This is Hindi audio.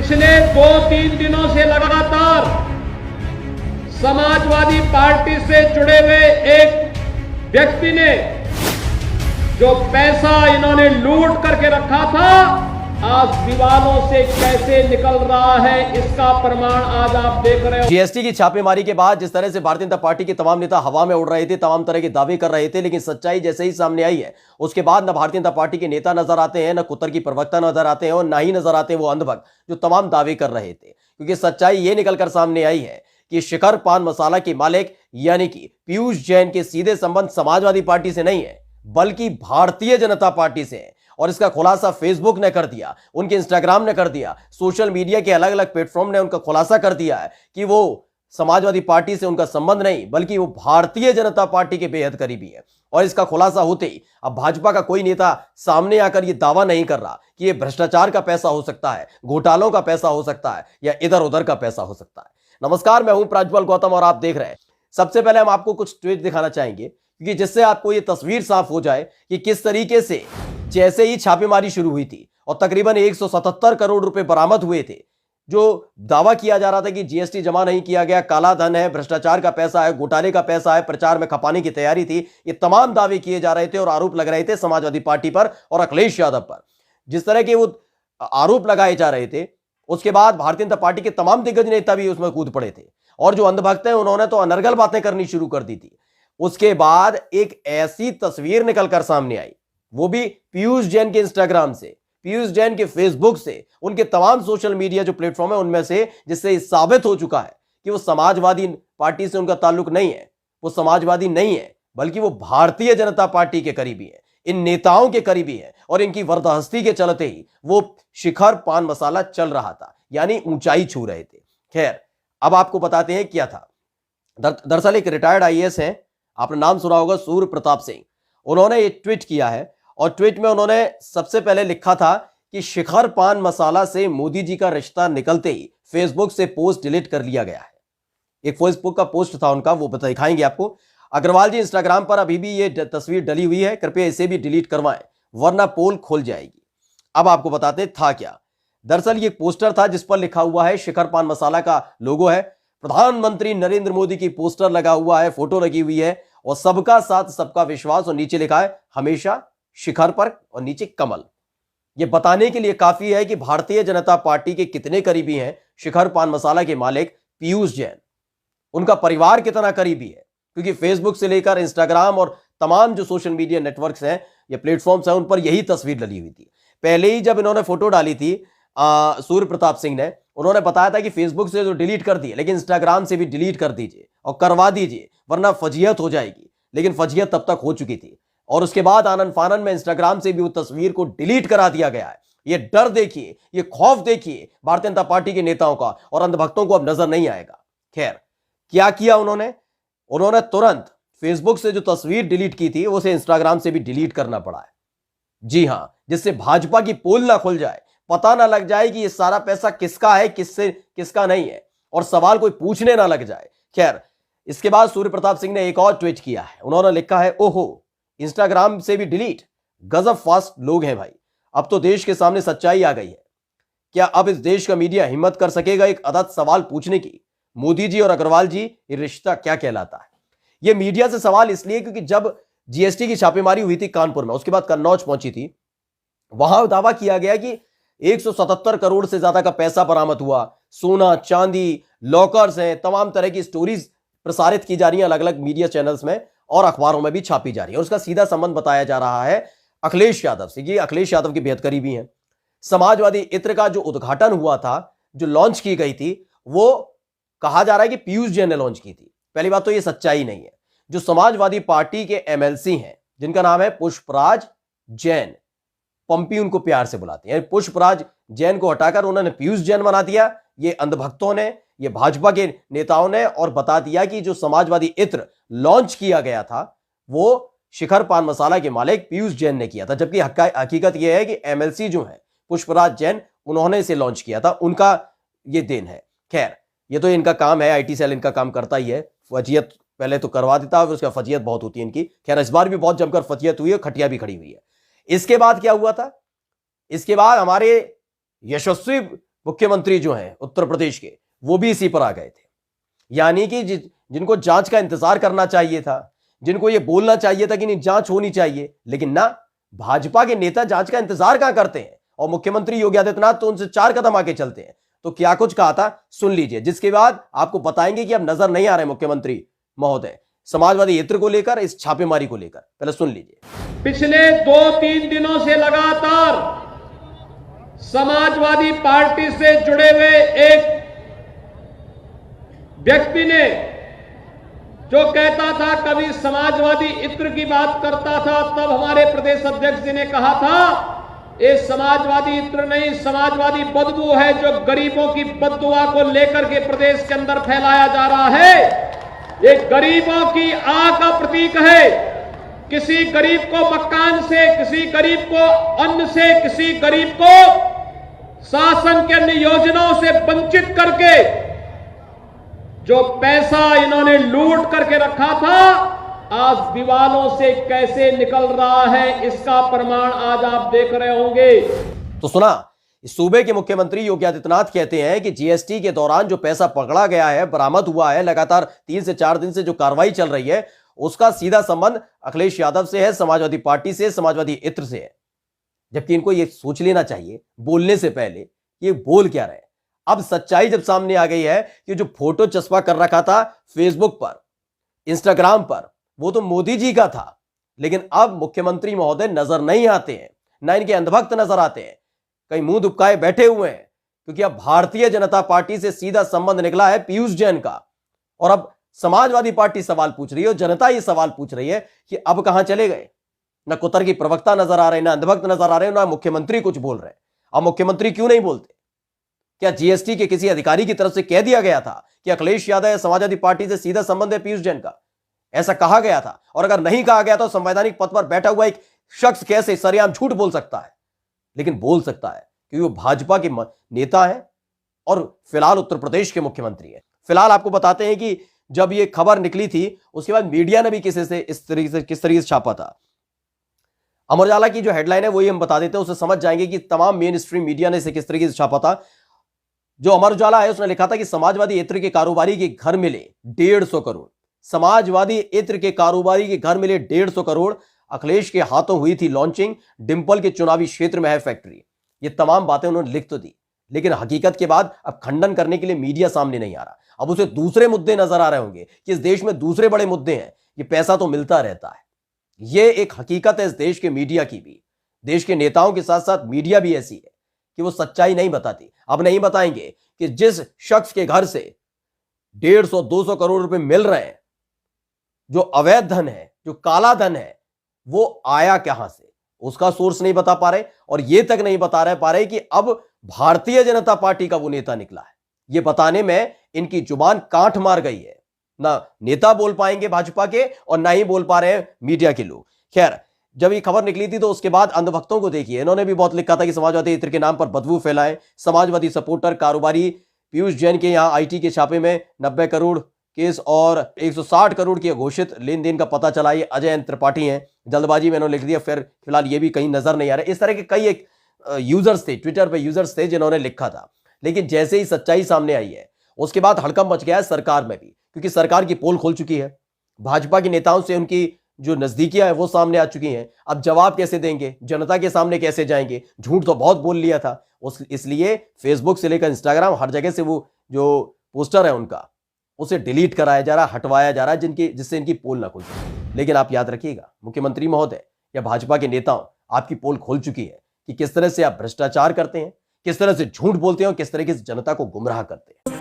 पिछले 2-3 दिनों से लगातार समाजवादी पार्टी से जुड़े हुए एक व्यक्ति ने जो पैसा इन्होंने लूट करके रखा था, आज दीवारों से कैसे निकल रहा है, इसका प्रमाण आज आप देख रहे हो। जीएसटी की छापेमारी के बाद जिस तरह से भारतीय जनता पार्टी के तमाम नेता हवा में उड़ रहे थे, तमाम तरह के दावे कर रहे थे, लेकिन सच्चाई जैसे ही सामने आई है उसके बाद न भारतीय जनता पार्टी के नेता नजर आते हैं, न कुतर की प्रवक्ता नजर आते हैं और न ही नजर आते हैं वो अंधभक्त जो तमाम दावे कर रहे थे। क्योंकि सच्चाई ये निकलकर सामने आई है कि शिखर पान मसाला के मालिक यानी कि पीयूष जैन के सीधे संबंध समाजवादी पार्टी से नहीं है बल्कि भारतीय जनता पार्टी से है। और इसका खुलासा फेसबुक ने कर दिया, उनके इंस्टाग्राम ने कर दिया, सोशल मीडिया के अलग अलग प्लेटफॉर्म ने उनका खुलासा कर दिया है कि वो समाजवादी पार्टी से उनका संबंध नहीं बल्कि वो भारतीय जनता पार्टी के बेहद करीबी है। और इसका खुलासा होते ही अब भाजपा का कोई नेता सामने आकर ये दावा नहीं कर रहा कि ये भ्रष्टाचार का पैसा हो सकता है, घोटालों का पैसा हो सकता है या इधर उधर का पैसा हो सकता है। नमस्कार, मैं हूं प्राज्वल गौतम और आप देख रहे हैं। सबसे पहले हम आपको कुछ ट्वीट दिखाना चाहेंगे क्योंकि जिससे आपको ये तस्वीर साफ हो जाए कि किस तरीके से जैसे ही छापेमारी शुरू हुई थी और तकरीबन 177 करोड़ रुपए बरामद हुए थे, जो दावा किया जा रहा था कि जीएसटी जमा नहीं किया गया, काला धन है, भ्रष्टाचार का पैसा है, घोटाले का पैसा है, प्रचार में खपाने की तैयारी थी, ये तमाम दावे किए जा रहे थे और आरोप लग रहे थे समाजवादी पार्टी पर और अखिलेश यादव पर। जिस तरह के वो आरोप लगाए जा रहे थे उसके बाद भारतीय जनता पार्टी के तमाम दिग्गज नेता भी उसमें कूद पड़े थे और जो अंधभक्त हैं उन्होंने तो अनर्गल बातें करनी शुरू कर दी थी। उसके बाद एक ऐसी तस्वीर निकलकर सामने आई, वो भी पीयूष जैन के इंस्टाग्राम से, पीयूष जैन के फेसबुक से, उनके तमाम सोशल मीडिया जो प्लेटफॉर्म है उनमें से, जिससे साबित हो चुका है कि वो समाजवादी पार्टी से उनका ताल्लुक नहीं है, वो समाजवादी नहीं है बल्कि वो भारतीय जनता पार्टी के करीबी है, इन नेताओं के करीबी है और इनकी वरदहस्ती के चलते ही वो शिखर पान मसाला चल रहा था, यानी ऊंचाई छू रहे थे। खैर, अब आपको बताते हैं क्या था। दरअसल एक रिटायर्ड आईएएस है, आपने नाम सुना होगा, सूर्य प्रताप सिंह। उन्होंने एक ट्वीट किया है और ट्वीट में उन्होंने सबसे पहले लिखा था कि शिखर पान मसाला से मोदी जी का रिश्ता निकलते ही फेसबुक से पोस्ट डिलीट कर लिया गया है। एक फेसबुक का पोस्ट था उनका, वो दिखाएंगे आपको। अग्रवाल जी, इंस्टाग्राम पर अभी भी ये तस्वीर डली हुई है, कृपया इसे भी डिलीट करवाएं वरना पोल खोल जाएगी। अब आपको बताते था क्या। दरअसल ये पोस्टर था जिस पर लिखा हुआ है, शिखर पान मसाला का लोगो है, प्रधानमंत्री नरेंद्र मोदी की पोस्टर लगा हुआ है, फोटो लगी हुई है और सबका साथ सबका विश्वास और नीचे लिखा है हमेशा शिखर पर और नीचे कमल। यह बताने के लिए काफी है कि भारतीय जनता पार्टी के कितने करीबी हैं शिखर पान मसाला के मालिक पीयूष जैन, उनका परिवार कितना करीबी है। क्योंकि फेसबुक से लेकर इंस्टाग्राम और तमाम जो सोशल मीडिया नेटवर्क्स हैं या प्लेटफॉर्म्स हैं उन पर यही तस्वीर डली हुई थी। पहले ही जब इन्होंने फोटो डाली थी सूर्य प्रताप सिंह ने, उन्होंने बताया था कि फेसबुक से तो डिलीट कर दिए लेकिन इंस्टाग्राम से भी डिलीट कर दीजिए और करवा दीजिए वरना फजीहत हो जाएगी। लेकिन फजीहत तब तक हो चुकी थी और उसके बाद आनन फानन में इंस्टाग्राम से भी उस तस्वीर को डिलीट करा दिया गया है। ये डर देखिए, ये खौफ देखिए भारतीय जनता पार्टी के नेताओं का, और अंधभक्तों को अब नजर नहीं आएगा। खैर, क्या किया उन्होंने तुरंत फेसबुक से जो तस्वीर डिलीट की थी उसे इंस्टाग्राम से भी डिलीट करना पड़ा है। जी हां, जिससे भाजपा की पोल ना खुल जाए, पता ना लग जाए कि ये सारा पैसा किसका है, किसका नहीं है और सवाल कोई पूछने ना लग जाए। खैर, इसके बाद सूर्य प्रताप सिंह ने एक और ट्वीट किया है। उन्होंने लिखा है, ओहो, इंस्टाग्राम से भी डिलीट, गजब फास्ट लोग हैं भाई। अब तो देश के सामने सच्चाई आ गई है। क्या अब इस देश का मीडिया हिम्मत कर सकेगा एक अदद सवाल पूछने की? मोदी जी और अग्रवाल जी, ये रिश्ता क्या कहलाता है? यह मीडिया से सवाल इसलिए क्योंकि जब जीएसटी की छापेमारी हुई थी कानपुर में, उसके बाद कन्नौज पहुंची थी, वहां दावा किया गया कि 177 करोड़ से ज्यादा का पैसा बरामद हुआ, सोना चांदी, लॉकर्स हैं, तमाम तरह की स्टोरीज प्रसारित की जा रही हैं अलग अलग मीडिया चैनल्स में और अखबारों में भी छापी जा रही है। और उसका सीधा संबंध बताया जा रहा है अखिलेश यादव से। ये अखिलेश यादव के बेहद करीबी हैं। समाजवादी इत्र का जो उद्घाटन हुआ था, जो लॉन्च की गई थी, वो कहा जा रहा है कि पीयूष जैन ने लॉन्च की थी। पहली बात तो ये सच्चाई नहीं है। जो समाजवादी पार्टी के एमएलसी हैं जिनका नाम है पुष्पराज जैन, पंपी उनको प्यार से बुलाते हैं, पुष्पराज जैन को हटाकर उन्होंने पीयूष जैन बना दिया। ये अंधभक्तों ने, ये भाजपा के नेताओं ने, और बता दिया कि जो समाजवादी इत्र लॉन्च किया गया था वो शिखर पान मसाला के मालिक पीयूष जैन ने किया था। जबकि हकीकत यह है कि एमएलसी जो है पुष्पराज जैन, उन्होंने इसे लॉन्च किया था, उनका ये देन है। खैर, ये तो इनका काम है, आईटी सेल इनका काम करता ही है, फजीयत पहले तो करवा देता है और उसका फजीयत बहुत होती है इनकी। खैर, इस बार भी बहुत जमकर फजीयत हुई है, खटिया भी खड़ी हुई है। इसके बाद क्या हुआ था? इसके बाद हमारे यशस्वी मुख्यमंत्री जो हैं उत्तर प्रदेश के, वो भी इसी पर आ गए थे। यानी कि जिनको जांच का इंतजार करना चाहिए था, जिनको ये बोलना चाहिए था कि नहीं जांच होनी चाहिए, लेकिन ना, भाजपा के नेता जांच का इंतजार कहां करते हैं और मुख्यमंत्री योगी आदित्यनाथ तो उनसे 4 कदम आगे चलते हैं। तो क्या कुछ कहा था सुन लीजिए, जिसके बाद आपको बताएंगे कि अब नजर नहीं आ रहे मुख्यमंत्री महोदय समाजवादी इत्र को लेकर, इस छापेमारी को लेकर। पहले सुन लीजिए। पिछले 2-3 दिनों से लगातार समाजवादी पार्टी से जुड़े हुए एक व्यक्ति ने जो कहता था, कभी समाजवादी इत्र की बात करता था, तब हमारे प्रदेश अध्यक्ष जी ने कहा था ये समाजवादी इत्र नहीं, समाजवादी बदबू है जो गरीबों की बददुआ को लेकर के प्रदेश के अंदर फैलाया जा रहा है। ये गरीबों की आह का प्रतीक है। किसी गरीब को मकान से, किसी गरीब को अन्न से, किसी गरीब को शासन के अन्य योजनाओं से वंचित करके जो पैसा इन्होंने लूट करके रखा था, आज दीवालों से कैसे निकल रहा है, इसका प्रमाण आज आप देख रहे होंगे। तो सुना, इस सूबे के मुख्यमंत्री योगी आदित्यनाथ कहते हैं कि जीएसटी के दौरान जो पैसा पकड़ा गया है, बरामद हुआ है, लगातार 3 से 4 दिन से जो कार्रवाई चल रही है, उसका सीधा संबंध अखिलेश यादव से है, समाजवादी पार्टी से, समाजवादी इत्र से है। जबकि इनको यह सोच लेना चाहिए बोलने से पहले ये बोल क्या रहे। अब सच्चाई जब सामने आ गई है कि जो फोटो चस्पा कर रखा था फेसबुक पर, इंस्टाग्राम पर, वो तो मोदी जी का था, लेकिन अब मुख्यमंत्री महोदय नजर नहीं आते हैं, ना इनके अंधभक्त नजर आते हैं, कहीं मुंह दुबकाए बैठे हुए हैं, क्योंकि अब भारतीय जनता पार्टी से सीधा संबंध निकला है पीयूष जैन का। और अब समाजवादी पार्टी सवाल पूछ रही है और जनता ये सवाल पूछ रही है कि अब कहां चले गए। ना कुतर की प्रवक्ता नजर आ रहे, ना अंधभक्त नजर आ रहे, ना मुख्यमंत्री कुछ बोल रहे। अब मुख्यमंत्री क्यों नहीं बोलते? क्या जीएसटी के किसी अधिकारी की तरफ से कह दिया गया था कि अखिलेश यादव समाजवादी पार्टी से सीधा संबंध है पीयूष जैन का? ऐसा कहा गया था? और अगर नहीं कहा गया तो संवैधानिक पद पर बैठा हुआ एक शख्स कैसे सरेआम झूठ बोल सकता है? लेकिन बोल सकता है क्योंकि वो भाजपा के नेता है और फिलहाल उत्तर प्रदेश के मुख्यमंत्री है। फिलहाल आपको बताते हैं कि जब ये खबर निकली थी उसके बाद मीडिया ने भी किस तरीके से छापा था। अमर उजाला की जो हेडलाइन है वही हम बता देते हैं, उससे समझ जाएंगे कि तमाम मेन स्ट्रीम मीडिया ने इसे किस तरीके से छापा था। जो अमर उजाला है उसने लिखा था कि समाजवादी इत्र के कारोबारी के घर मिले 150 करोड़। समाजवादी इत्र के कारोबारी के घर मिले 150 करोड़। अखिलेश के हाथों हुई थी लॉन्चिंग, डिंपल के चुनावी क्षेत्र में है फैक्ट्री। ये तमाम बातें उन्होंने लिख तो दी, लेकिन हकीकत के बाद अब खंडन करने के लिए मीडिया सामने नहीं आ रहा। अब उसे दूसरे मुद्दे नजर आ रहे होंगे कि इस देश में दूसरे बड़े मुद्दे हैं, ये पैसा तो मिलता रहता है। ये एक हकीकत है इस देश के मीडिया की भी। देश के नेताओं के साथ साथ मीडिया भी ऐसी है कि वो सच्चाई नहीं बताती। अब नहीं बताएंगे कि जिस शख्स के घर से 150-200 करोड़ रुपए मिल रहे हैं, जो अवैध धन है, जो काला धन है, वो आया कहां से, उसका सोर्स नहीं बता पा रहे। और ये तक नहीं बता पा रहे कि अब भारतीय जनता पार्टी का वो नेता निकला है। ये बताने में इनकी जुबान कांट मार गई है। ना नेता बोल पाएंगे भाजपा के और ना ही बोल पा रहे हैं मीडिया के लोग। खैर, जब ये खबर निकली थी तो उसके बाद अंधभक्तों को देखिए, इन्होंने भी बहुत लिखा था कि समाजवादी इत्र के नाम पर बदबू फैलाएं। समाजवादी सपोर्टर कारोबारी पीयूष जैन के यहां आईटी के छापे में 90 करोड़ केस और 160 करोड़ की घोषित लेन देन का पता चला। ये अजय त्रिपाठी हैं, जल्दबाजी में इन्होंने लिख दिया। फिर फिलहाल ये भी कहीं नजर नहीं आ रहे। इस तरह के कई एक यूजर्स थे, ट्विटर पे यूजर्स थे जिन्होंने लिखा था, लेकिन जैसे ही सच्चाई सामने आई है उसके बाद हड़कंप मच गया है सरकार में भी, क्योंकि सरकार की पोल खुल चुकी है। भाजपा के नेताओं से उनकी जो नजदीकियां है वो सामने आ चुकी हैं। अब जवाब कैसे देंगे, जनता के सामने कैसे जाएंगे? झूठ तो बहुत बोल लिया था, इसलिए फेसबुक से लेकर इंस्टाग्राम हर जगह से वो जो पोस्टर है उनका उसे डिलीट कराया जा रहा है, हटवाया जा रहा है, जिससे इनकी पोल ना खुल सके। लेकिन आप याद रखिएगा, मुख्यमंत्री महोदय या भाजपा के नेताओं, आपकी पोल खुल चुकी है कि किस तरह से आप भ्रष्टाचार करते हैं, किस तरह से झूठ बोलते हैं और किस तरह से जनता को गुमराह करते हैं।